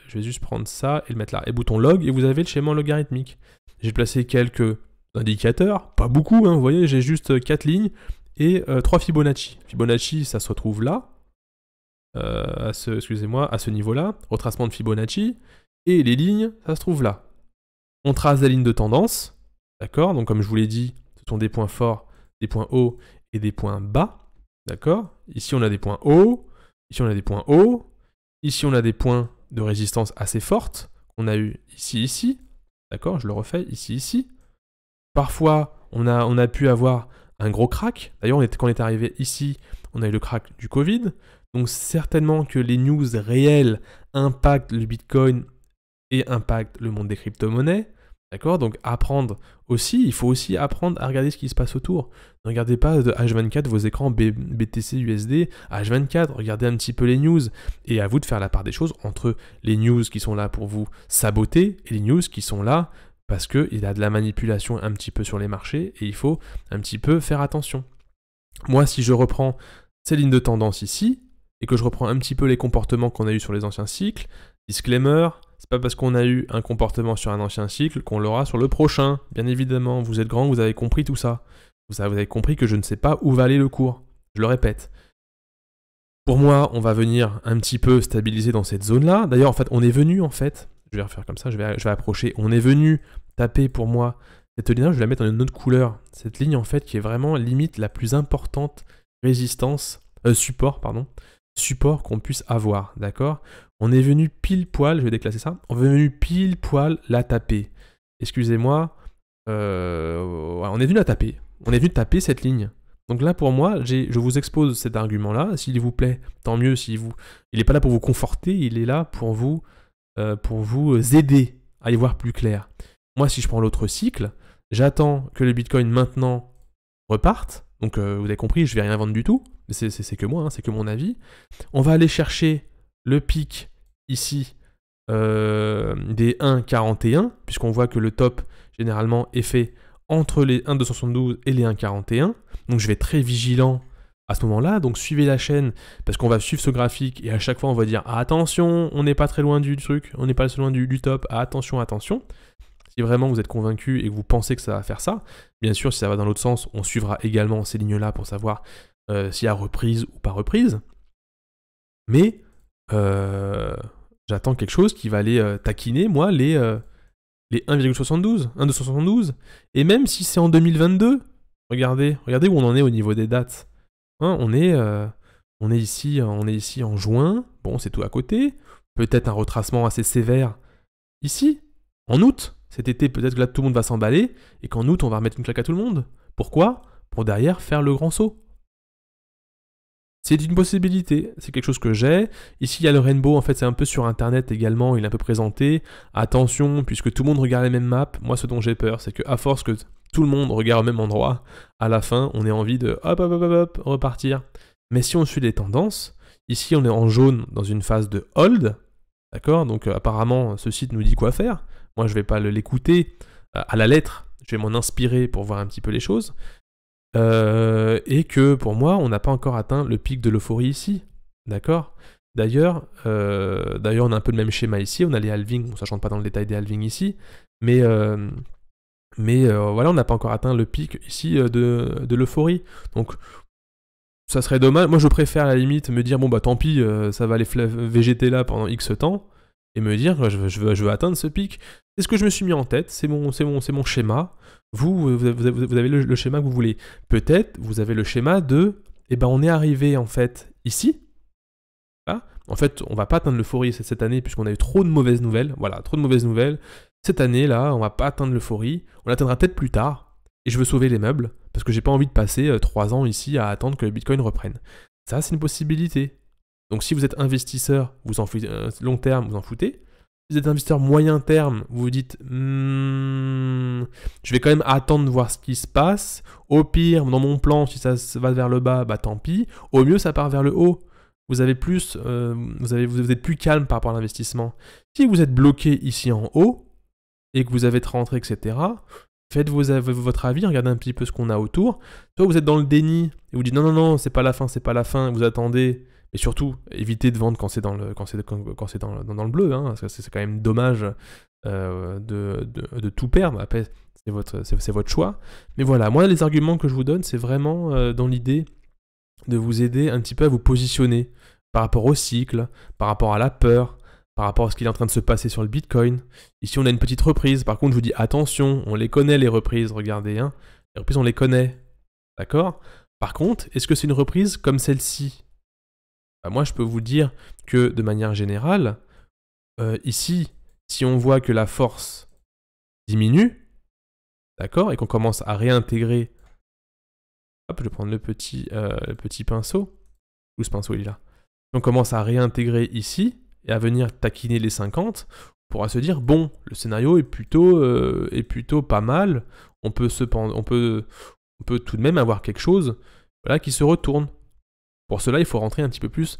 Je vais juste prendre ça et le mettre là. Et bouton log, et vous avez le schéma logarithmique. J'ai placé quelques indicateurs, pas beaucoup, hein, vous voyez, j'ai juste 4 lignes et 3 Fibonacci. Fibonacci, ça se retrouve là, excusez-moi, à ce niveau-là, retracement de Fibonacci, et les lignes, ça se trouve là. On trace des lignes de tendance, d'accord? Donc comme je vous l'ai dit, ce sont des points forts, des points hauts et des points bas, d'accord? Ici on a des points hauts, ici on a des points hauts, ici on a des points de résistance assez fortes, qu'on a eu ici, d'accord? Je le refais, ici. Parfois, on a pu avoir un gros crack. D'ailleurs, quand on est arrivé ici, on a eu le crack du Covid. Donc certainement que les news réelles impactent le Bitcoin et impactent le monde des crypto-monnaies. D'accord? Donc apprendre aussi, il faut aussi apprendre à regarder ce qui se passe autour. Ne regardez pas de H24 vos écrans BTC USD H24, regardez un petit peu les news et à vous de faire la part des choses entre les news qui sont là pour vous saboter et les news qui sont là parce qu'il y a de la manipulation un petit peu sur les marchés et il faut un petit peu faire attention. Moi, si je reprends ces lignes de tendance ici et que je reprends un petit peu les comportements qu'on a eu sur les anciens cycles, disclaimer, c'est pas parce qu'on a eu un comportement sur un ancien cycle qu'on l'aura sur le prochain. Bien évidemment, vous êtes grand, vous avez compris tout ça. Vous avez compris que je ne sais pas où va aller le cours. Je le répète. Pour moi, on va venir un petit peu stabiliser dans cette zone-là. D'ailleurs, en fait, on est venu, je vais refaire comme ça, je vais approcher. On est venu taper pour moi cette ligne-là, je vais la mettre en une autre couleur. Cette ligne, en fait, qui est vraiment limite la plus importante support qu'on puisse avoir, d'accord? On est venu pile poil, je vais déclasser ça, on est venu pile poil la taper. Excusez-moi, on est venu la taper. On est venu taper cette ligne. Donc là, pour moi, je vous expose cet argument-là. S'il vous plaît, tant mieux. Il n'est pas là pour vous conforter, il est là pour vous aider à y voir plus clair. Moi, si je prends l'autre cycle, j'attends que le Bitcoin maintenant reparte. Donc vous avez compris, je ne vais rien vendre du tout. C'est que moi, c'est que mon avis. On va aller chercher le pic ici des 1,41, puisqu'on voit que le top généralement est fait entre les 1,272 et les 1,41. Donc je vais être très vigilant à ce moment-là. Donc suivez la chaîne, parce qu'on va suivre ce graphique et à chaque fois on va dire ah, attention, on n'est pas très loin du truc, on n'est pas très loin du top, ah, attention. Si vraiment vous êtes convaincu et que vous pensez que ça va faire ça, bien sûr, si ça va dans l'autre sens, on suivra également ces lignes-là pour savoir s'il y a reprise ou pas reprise. Mais j'attends quelque chose qui va aller taquiner, moi, les 1,72. Et même si c'est en 2022, regardez où on en est au niveau des dates. Hein, on est ici en juin, bon, c'est tout à côté. Peut-être un retracement assez sévère ici, en août. Cet été, peut-être que là, tout le monde va s'emballer et qu'en août, on va remettre une claque à tout le monde. Pourquoi? Pour derrière faire le grand saut. C'est une possibilité, c'est quelque chose que j'ai. Ici, il y a le rainbow, en fait, c'est un peu sur Internet également, il est un peu présenté. Attention, puisque tout le monde regarde les mêmes maps, moi, ce dont j'ai peur, c'est qu'à force que tout le monde regarde au même endroit, à la fin, on ait envie de hop, repartir. Mais si on suit les tendances, ici, on est en jaune dans une phase de hold, d'accord? Donc, apparemment, ce site nous dit quoi faire. Moi, je ne vais pas l'écouter à la lettre, je vais m'en inspirer pour voir un petit peu les choses. Et que pour moi, on n'a pas encore atteint le pic de l'euphorie ici. D'accord? D'ailleurs, on a un peu le même schéma ici. On a les halvings, bon, ça ne rentre pas dans le détail des halvings ici. Mais voilà, on n'a pas encore atteint le pic ici de l'euphorie. Donc, ça serait dommage. Moi, je préfère à la limite me dire, bon, bah tant pis, ça va aller végéter là pendant X temps. Et me dire, je veux atteindre ce pic. C'est ce que je me suis mis en tête. C'est mon schéma. Vous avez le schéma que vous voulez. Peut-être, vous avez le schéma de, on est arrivé en fait ici. Là. En fait, on va pas atteindre l'euphorie cette année puisqu'on a eu trop de mauvaises nouvelles. Voilà, trop de mauvaises nouvelles. Cette année, là, on va pas atteindre l'euphorie. On l'atteindra peut-être plus tard. Et je veux sauver les meubles parce que j'ai pas envie de passer 3 ans ici à attendre que le Bitcoin reprenne. Ça, c'est une possibilité. Donc si vous êtes investisseur, vous en foutez, long terme, vous en foutez. Si vous êtes investisseur moyen terme, vous vous dites je vais quand même attendre de voir ce qui se passe. Au pire, dans mon plan, si ça va vers le bas, bah tant pis. Au mieux, ça part vers le haut. Vous êtes plus calme par rapport à l'investissement. Si vous êtes bloqué ici en haut et que vous avez rentré, etc., faites votre avis, regardez un petit peu ce qu'on a autour. Soit vous êtes dans le déni et vous dites non, c'est pas la fin, vous attendez. Et surtout, évitez de vendre quand c'est dans le bleu, hein, parce que c'est quand même dommage de tout perdre. Après, c'est votre choix. Mais voilà, moi les arguments que je vous donne, c'est vraiment dans l'idée de vous aider un petit peu à vous positionner par rapport au cycle, par rapport à la peur, par rapport à ce qui est en train de se passer sur le Bitcoin. Ici, on a une petite reprise. Par contre, je vous dis attention, on les connaît les reprises, regardez, hein. Les reprises, on les connaît. D'accord? Par contre, est-ce que c'est une reprise comme celle-ci? Bah, moi, je peux vous dire que de manière générale, ici, si on voit que la force diminue, d'accord, et qu'on commence à réintégrer. Hop, je vais prendre le petit pinceau. Où ce pinceau il est là? On commence à réintégrer ici et à venir taquiner les 50, on pourra se dire bon, le scénario est plutôt pas mal. On peut tout de même avoir quelque chose, voilà, qui se retourne. Pour cela, il faut rentrer un peu plus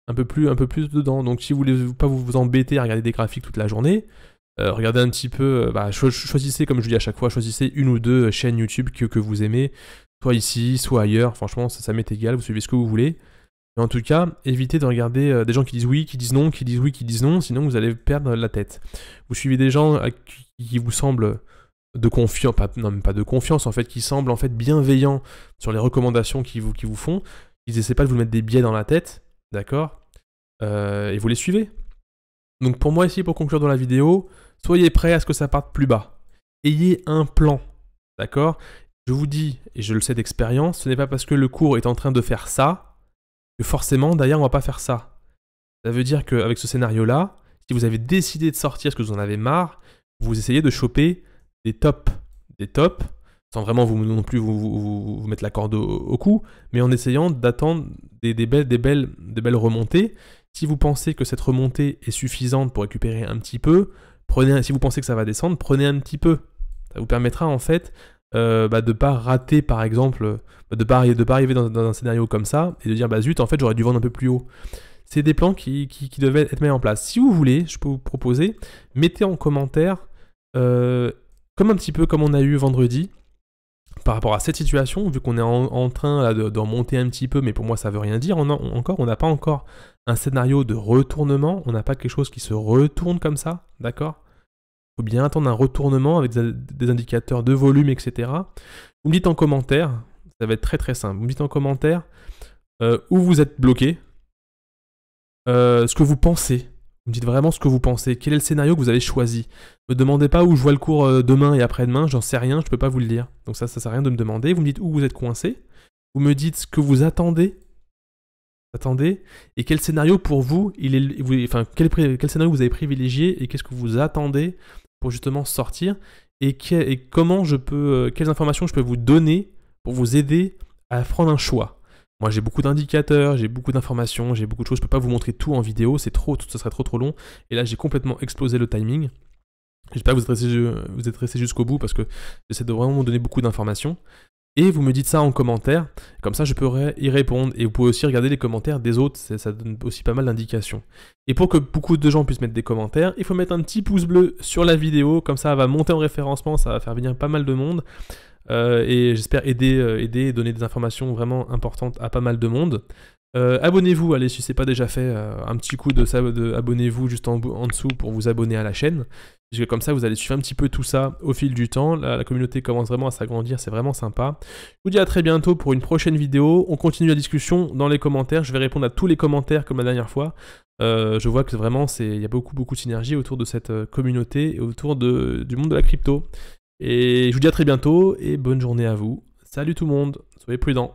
dedans. Donc, si vous voulez pas vous embêter à regarder des graphiques toute la journée, regardez un petit peu, choisissez, comme je dis à chaque fois, choisissez une ou deux chaînes YouTube que vous aimez, soit ici, soit ailleurs. Franchement, ça m'est égal, vous suivez ce que vous voulez. Mais en tout cas, évitez de regarder des gens qui disent oui, qui disent non, qui disent oui, qui disent non, sinon vous allez perdre la tête. Vous suivez des gens qui vous semblent de confiance, même pas de confiance en fait, qui semblent en fait bienveillants sur les recommandations qu'ils vous font. Ils essaient pas de vous mettre des biais dans la tête, d'accord, et vous les suivez. Donc pour moi ici, pour conclure dans la vidéo, soyez prêts à ce que ça parte plus bas. Ayez un plan, d'accord. Je vous dis, et je le sais d'expérience, ce n'est pas parce que le cours est en train de faire ça que forcément, d'ailleurs, on va pas faire ça. Ça veut dire qu'avec ce scénario-là, si vous avez décidé de sortir parce que vous en avez marre, vous essayez de choper des tops, sans vraiment non plus vous mettre la corde au cou, mais en essayant d'attendre des belles remontées. Si vous pensez que cette remontée est suffisante pour récupérer un petit peu, si vous pensez que ça va descendre, prenez un petit peu. Ça vous permettra en fait de ne pas rater, par exemple, de ne pas arriver dans un scénario comme ça et de dire bah zut, en fait j'aurais dû vendre un peu plus haut. C'est des plans qui devaient être mis en place. Si vous voulez, je peux vous proposer, mettez en commentaire, comme un petit peu comme on a eu vendredi, par rapport à cette situation, vu qu'on est en train d'en monter un petit peu, mais pour moi ça veut rien dire, on n'a pas encore un scénario de retournement, on n'a pas quelque chose qui se retourne comme ça, d'accord? Il faut bien attendre un retournement avec des indicateurs de volume, etc. Vous me dites en commentaire, ça va être très très simple, vous me dites en commentaire où vous êtes bloqué, ce que vous pensez. Vous me dites vraiment ce que vous pensez. Quel est le scénario que vous avez choisi? Ne me demandez pas où je vois le cours demain et après-demain, j'en sais rien, je peux pas vous le dire. Donc ça sert à rien de me demander. Vous me dites où vous êtes coincé. Vous me dites ce que vous attendez. Et quel scénario pour vous, quel scénario vous avez privilégié et qu'est-ce que vous attendez pour justement sortir et quelles informations je peux vous donner pour vous aider à prendre un choix. Moi j'ai beaucoup d'indicateurs, j'ai beaucoup d'informations, j'ai beaucoup de choses, je peux pas vous montrer tout en vidéo, ce serait trop long. Et là j'ai complètement explosé le timing. J'espère que vous êtes restés jusqu'au bout parce que j'essaie de vraiment vous donner beaucoup d'informations. Et vous me dites ça en commentaire, comme ça je pourrai y répondre. Et vous pouvez aussi regarder les commentaires des autres, ça donne aussi pas mal d'indications. Et pour que beaucoup de gens puissent mettre des commentaires, il faut mettre un petit pouce bleu sur la vidéo, comme ça elle va monter en référencement, ça va faire venir pas mal de monde. Et j'espère aider et donner des informations vraiment importantes à pas mal de monde. Abonnez-vous, allez, si ce n'est pas déjà fait, un petit coup de abonnez-vous juste en dessous pour vous abonner à la chaîne. Puisque comme ça, vous allez suivre un petit peu tout ça au fil du temps. La communauté commence vraiment à s'agrandir, c'est vraiment sympa. Je vous dis à très bientôt pour une prochaine vidéo. On continue la discussion dans les commentaires. Je vais répondre à tous les commentaires comme la dernière fois. Je vois que vraiment, il y a beaucoup de synergie autour de cette communauté et autour du monde de la crypto. Et je vous dis à très bientôt et bonne journée à vous. Salut tout le monde, soyez prudents.